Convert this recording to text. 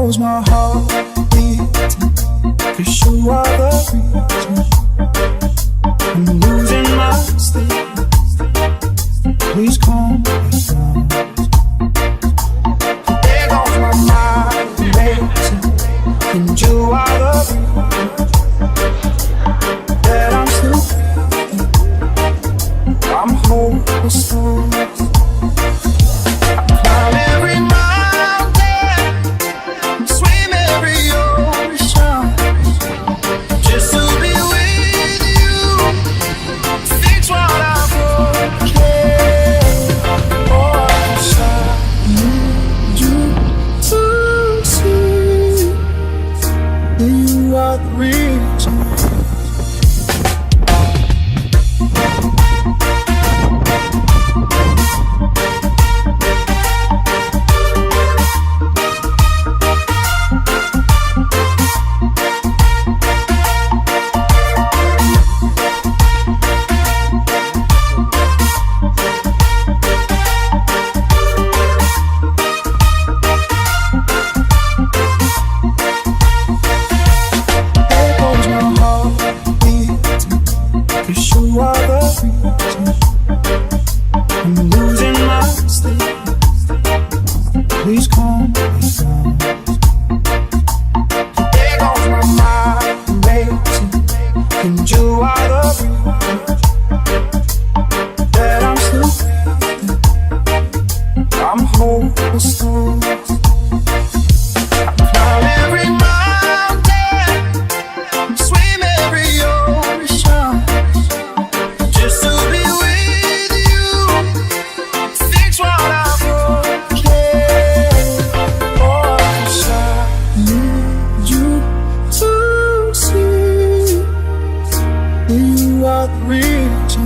goes my heart beating, 'cause you are the reason I'm losing my sleep. Please calm me down. There goes my mind racing, and you are the reason that I'm still breathing. I'm hopeless. Please calm me down. There goes my mind racing, and you are the reason that I'm still breathing. I'm hopeless. I climb every mountain, swim every ocean, just to be with you, fix what I'm broken. You are the reason